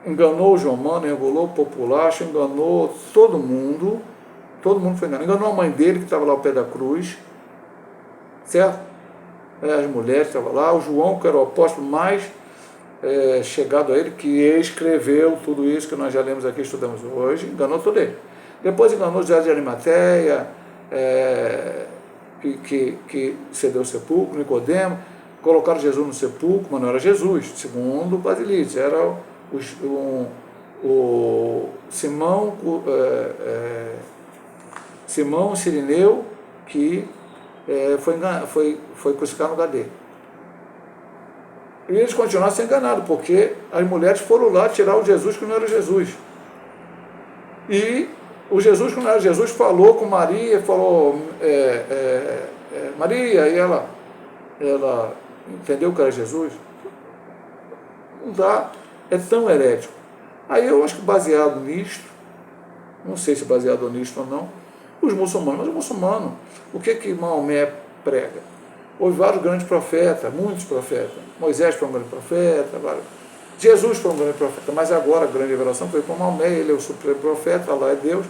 enganou o João Mano, enrolou o populacho, enganou todo mundo foi enganado. Enganou a mãe dele, que estava lá ao pé da cruz, certo? As mulheres estavam lá, o João, que era o apóstolo mais chegado a ele, que escreveu tudo isso que nós já lemos aqui, estudamos hoje, enganou todo ele. Depois enganou José de Arimateia, que cedeu o sepulcro, Nicodemo, colocaram Jesus no sepulcro, mas não era Jesus, segundo o Basilite, era o Simão Cireneu, que foi crucificado no lugar dele. E eles continuaram sendo enganados, porque as mulheres foram lá tirar o Jesus que não era Jesus. E o Jesus que não era Jesus falou com Maria, falou, Maria, e ela entendeu que era Jesus. Não dá, é tão herético. Aí eu acho que baseado nisto, não sei se baseado nisto ou não, os muçulmanos, mas o muçulmano, o que Maomé prega? Houve vários grandes profetas, muitos profetas. Moisés foi um grande profeta, Jesus foi um grande profeta, mas agora a grande revelação foi com Maomé, ele é o supremo profeta, Allah é Deus,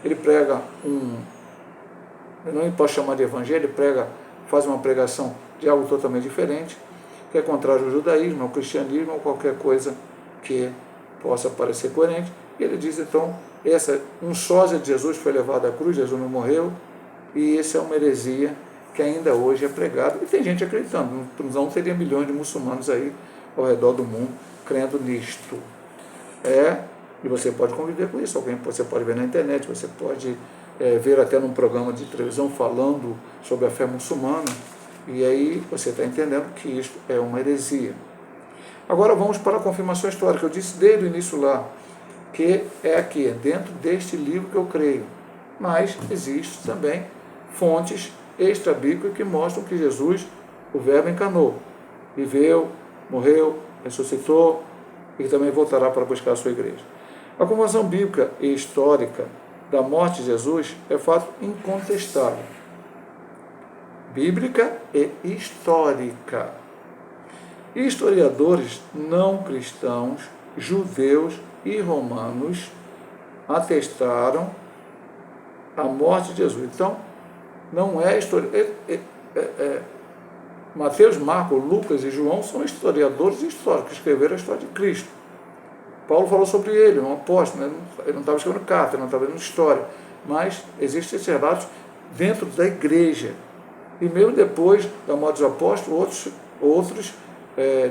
ele prega eu não posso chamar de evangelho, ele faz uma pregação de algo totalmente diferente, que é contrário ao judaísmo, ao cristianismo, ou qualquer coisa que possa parecer coerente. E ele diz, então, um sósia de Jesus foi levado à cruz, Jesus não morreu, e essa é uma heresia que ainda hoje é pregado, e tem gente acreditando, não teria milhões de muçulmanos aí ao redor do mundo crendo nisto. E você pode conviver com isso, você pode ver na internet, você pode ver até num programa de televisão falando sobre a fé muçulmana, e aí você está entendendo que isso é uma heresia. Agora vamos para a confirmação histórica. Eu disse desde o início lá, que é aqui, dentro deste livro que eu creio, mas existem também fontes extra-bíblicas que mostram que Jesus, o Verbo encarnou, viveu, morreu, ressuscitou e também voltará para buscar a sua igreja. A confirmação bíblica e histórica da morte de Jesus é fato incontestável, bíblica e histórica. Historiadores não cristãos, judeus e romanos atestaram a morte de Jesus. Então, não é história. Mateus, Marcos, Lucas e João são historiadores históricos, que escreveram a história de Cristo. Paulo falou sobre ele, um apóstolo, ele não estava escrevendo carta, ele não estava escrevendo história, mas existem esses relatos dentro da igreja. E mesmo depois da morte dos apóstolos, outros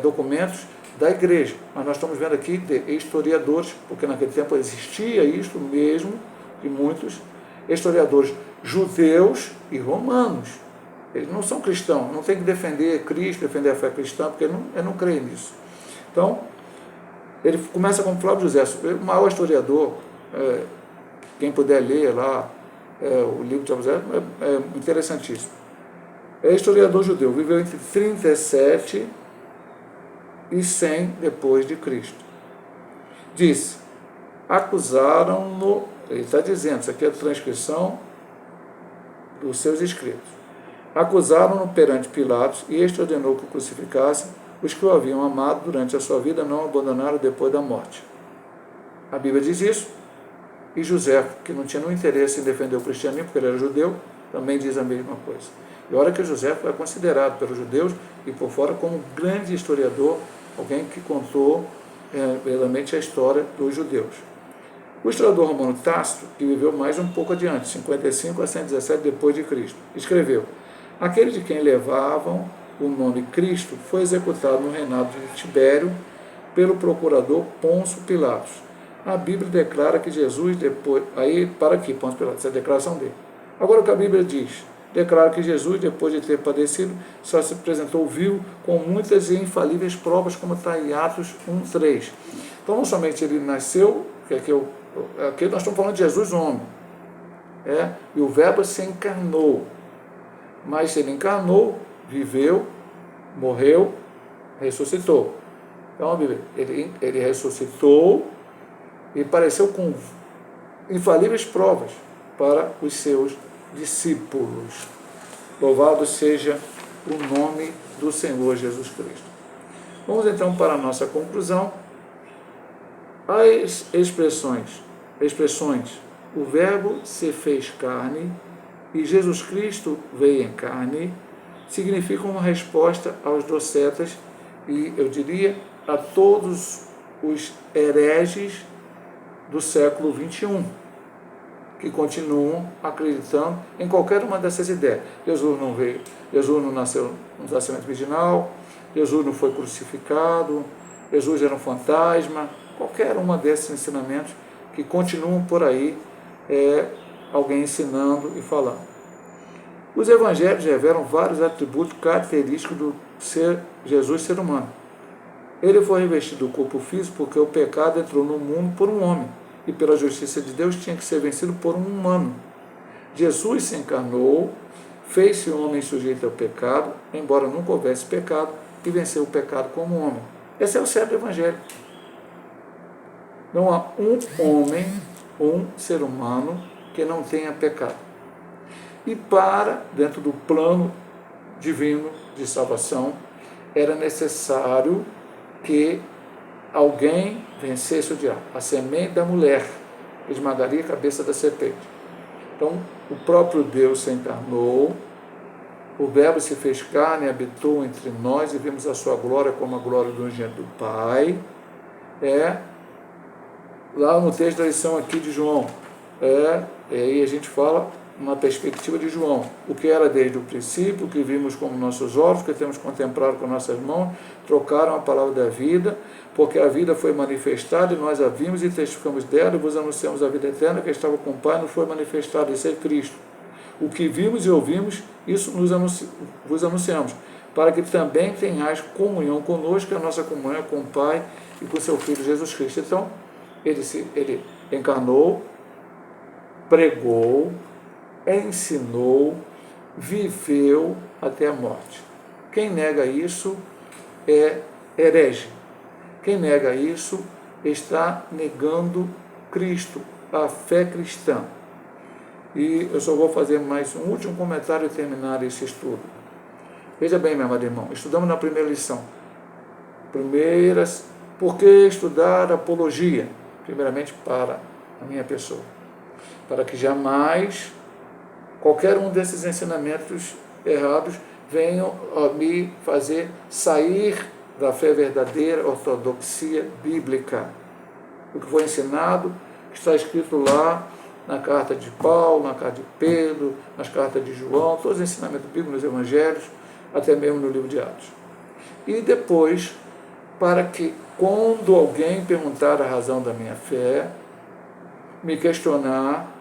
documentos da igreja. Mas nós estamos vendo aqui de historiadores, porque naquele tempo existia isso mesmo, e muitos historiadores judeus e romanos. Eles não são cristãos, não tem que defender Cristo, defender a fé cristã, porque ele não crê nisso. Então, ele começa com Flávio José, o maior historiador, quem puder ler lá o livro de Flávio José, é interessantíssimo. É historiador judeu, viveu entre 37 e 100 depois de Cristo. Disse, acusaram-no, ele está dizendo, isso aqui é a transcrição dos seus escritos, acusaram-no perante Pilatos e este ordenou que o crucificassem os que o haviam amado durante a sua vida, não o abandonaram depois da morte. A Bíblia diz isso, e José, que não tinha nenhum interesse em defender o cristianismo, porque ele era judeu, também diz a mesma coisa. E olha que José foi considerado pelos judeus e por fora como um grande historiador, alguém que contou verdadeiramente a história dos judeus. O historiador romano Tácito, que viveu mais um pouco adiante, 55 a 117 depois de Cristo, escreveu: aquele de quem levavam o nome Cristo foi executado no reinado de Tibério pelo procurador Pôncio Pilatos. A Bíblia declara que Jesus depois... Aí, para aqui, Pôncio Pilatos, essa é a declaração dele. Agora o que a Bíblia diz? Declara que Jesus, depois de ter padecido, só se apresentou vil com muitas e infalíveis provas, como está em Atos 1:3. Então, não somente ele nasceu, aqui nós estamos falando de Jesus homem, e o Verbo se encarnou, mas ele encarnou, viveu, morreu, ressuscitou. Então, ele ressuscitou e apareceu com infalíveis provas para os seus discípulos. Louvado seja o nome do Senhor Jesus Cristo. Vamos então para a nossa conclusão. As expressões, o Verbo se fez carne e Jesus Cristo veio em carne, significam uma resposta aos docetas e, eu diria, a todos os hereges do século XXI, que continuam acreditando em qualquer uma dessas ideias. Jesus não veio, Jesus não nasceu no nascimento virginal, Jesus não foi crucificado, Jesus era um fantasma, qualquer uma desses ensinamentos que continuam por aí, alguém ensinando e falando. Os evangelhos revelam vários atributos característicos do Jesus ser humano. Ele foi revestido do corpo físico porque o pecado entrou no mundo por um homem, e pela justiça de Deus tinha que ser vencido por um humano. Jesus se encarnou, fez-se homem sujeito ao pecado, embora nunca houvesse pecado, e venceu o pecado como homem. Esse é o certo evangelho. Não há um homem, um ser humano, que não tenha pecado. E dentro do plano divino de salvação, era necessário que alguém vencesse o diabo. A semente da mulher esmagaria a cabeça da serpente. Então, o próprio Deus se encarnou, o Verbo se fez carne, habitou entre nós e vimos a sua glória como a glória do unigênito do Pai. Lá no texto da lição aqui de João, e aí a gente fala uma perspectiva de João, o que era desde o princípio, o que vimos com nossos olhos, o que temos contemplado com nossas mãos, trocaram a palavra da vida, porque a vida foi manifestada e nós a vimos e testificamos dela e vos anunciamos a vida eterna que estava com o Pai, nos foi manifestada, isso é Cristo. O que vimos e ouvimos, isso vos anunciamos, para que também tenhais comunhão conosco, a nossa comunhão com o Pai e com o seu Filho Jesus Cristo. Então, ele encarnou, pregou, ensinou, viveu até a morte. Quem nega isso é herege. Quem nega isso está negando Cristo, a fé cristã. E eu só vou fazer mais um último comentário e terminar esse estudo. Veja bem, meu amado irmão, estudamos na primeira lição. Por que estudar apologia? Primeiramente para a minha pessoa. Para que jamais qualquer um desses ensinamentos errados venham a me fazer sair da fé verdadeira, ortodoxia bíblica. O que foi ensinado, que está escrito lá na carta de Paulo, na carta de Pedro, nas cartas de João, todos os ensinamentos bíblicos nos evangelhos, até mesmo no livro de Atos. E depois, para que quando alguém perguntar a razão da minha fé, me questionar,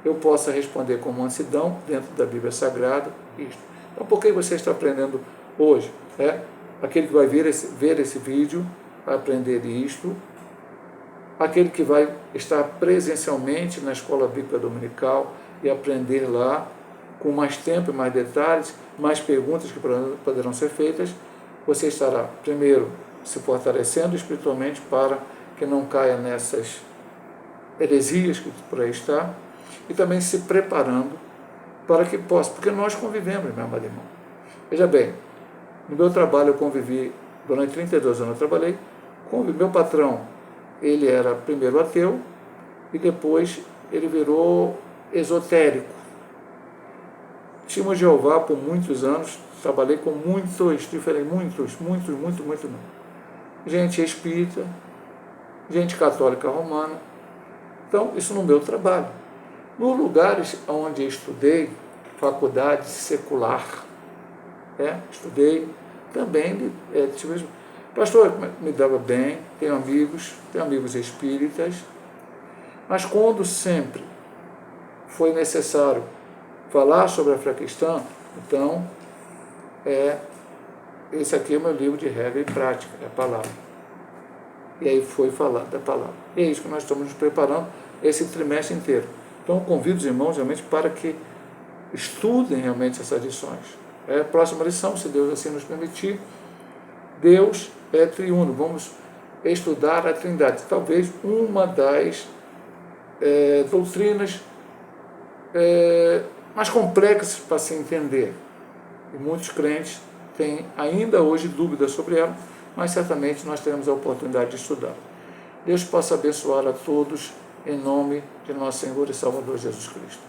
eu possa responder com mansidão, dentro da Bíblia Sagrada, isto. Então, por que você está aprendendo hoje? Aquele que vai ver esse vídeo, vai aprender isto. Aquele que vai estar presencialmente na Escola Bíblica Dominical e aprender lá, com mais tempo e mais detalhes, mais perguntas que poderão ser feitas, você estará, primeiro, se fortalecendo espiritualmente para que não caia nessas heresias que por aí está, e também se preparando para que possa, porque nós convivemos, meu amado irmão. Veja bem, no meu trabalho eu convivi, durante 32 anos eu trabalhei, meu patrão, ele era primeiro ateu e depois ele virou esotérico. Testemunho de Jeová por muitos anos, trabalhei com muitos, muito. Gente espírita, gente católica romana. Então, isso no meu trabalho. Nos lugares onde estudei, faculdade secular, estudei também, pastor, me dava bem, tenho amigos espíritas, mas quando sempre foi necessário falar sobre a fé cristã, então, esse aqui é o meu livro de regra e prática, é a palavra. E aí foi falando da palavra. E é isso que nós estamos nos preparando esse trimestre inteiro. Então, convido os irmãos realmente para que estudem realmente essas lições. Próxima lição, se Deus assim nos permitir, Deus é triuno. Vamos estudar a Trindade. Talvez uma das doutrinas mais complexas para se entender. E muitos crentes têm ainda hoje dúvidas sobre ela, mas certamente nós teremos a oportunidade de estudar. Deus possa abençoar a todos, em nome de nosso Senhor e Salvador Jesus Cristo.